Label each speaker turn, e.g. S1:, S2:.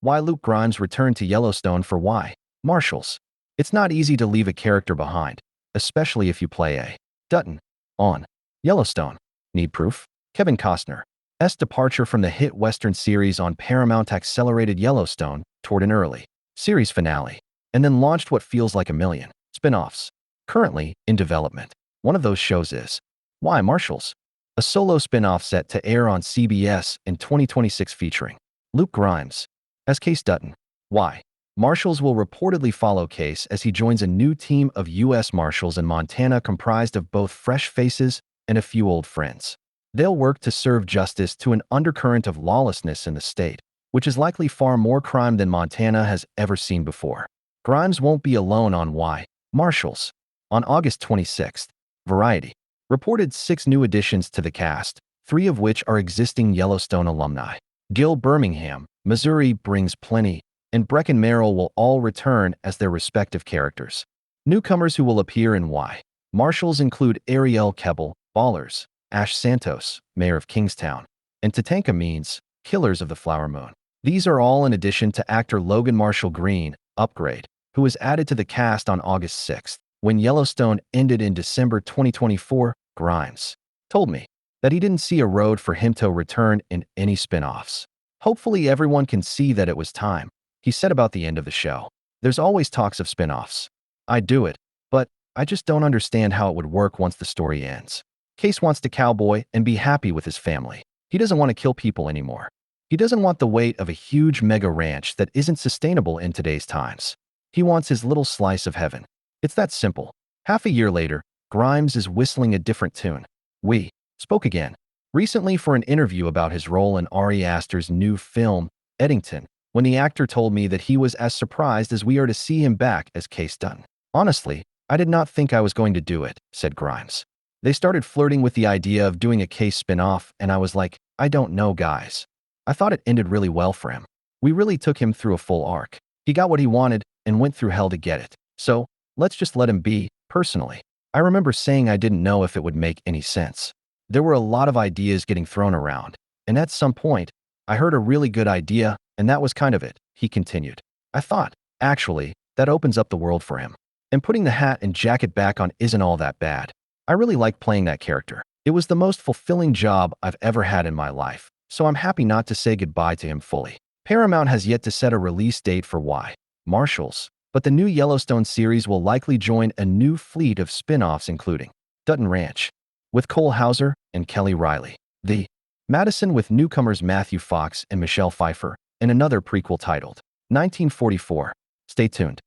S1: Why Luke Grimes returned to Yellowstone for why? Marshals. It's not easy to leave a character behind, especially if you play a Dutton on Yellowstone. Need proof? Kevin Costner's departure from the hit Western series on Paramount accelerated Yellowstone toward an early series finale, and then launched what feels like a million spin-offs currently in development. One of those shows is Why Marshals, a solo spin-off set to air on CBS in 2026 featuring Luke Grimes as Kayce Dutton. Why Marshals will reportedly follow Kayce as he joins a new team of U.S. Marshals in Montana comprised of both fresh faces and a few old friends. They'll work to serve justice to an undercurrent of lawlessness in the state, which is likely far more crime than Montana has ever seen before. Grimes won't be alone on Why Marshals. On August 26th, Variety reported 6 new additions to the cast, 3 of which are existing Yellowstone alumni. Gil Birmingham, Missouri brings plenty, and Brecken Merrill will all return as their respective characters. Newcomers who will appear in Why Marshals include Arielle Kebbel, Ballers, Santos, Mayor of Kingstown, and Tatanka Means, Killers of the Flower Moon. These are all in addition to actor Logan Marshall-Green, Upgrade, who was added to the cast on August 6th. When Yellowstone ended in December 2024, Grimes told me that he didn't see a road for him to return in any spin-offs. Hopefully everyone can see that it was time, he said about the end of the show. There's always talks of spin-offs. I'd do it, but I just don't understand how it would work once the story ends. Kayce wants to cowboy and be happy with his family. He doesn't want to kill people anymore. He doesn't want the weight of a huge mega ranch that isn't sustainable in today's times. He wants his little slice of heaven. It's that simple. Half a year later, Grimes is whistling a different tune. We spoke again recently for an interview about his role in Ari Aster's new film, Eddington, when the actor told me that he was as surprised as we are to see him back as Kayce Dutton. Honestly, I did not think I was going to do it, said Grimes. They started flirting with the idea of doing a Kayce spin-off, and I was like, I don't know, guys. I thought it ended really well for him. We really took him through a full arc. He got what he wanted and went through hell to get it. So, let's just let him be. Personally, I remember saying I didn't know if it would make any sense. There were a lot of ideas getting thrown around, and at some point, I heard a really good idea, and that was kind of it, he continued. I thought, actually, that opens up the world for him. And putting the hat and jacket back on isn't all that bad. I really like playing that character. It was the most fulfilling job I've ever had in my life, so I'm happy not to say goodbye to him fully. Paramount has yet to set a release date for Why Marshals, but the new Yellowstone series will likely join a new fleet of spin-offs including Dutton Ranch, with Cole Hauser and Kelly Reilly, the Madison with newcomers Matthew Fox and Michelle Pfeiffer, and another prequel titled 1944. Stay tuned.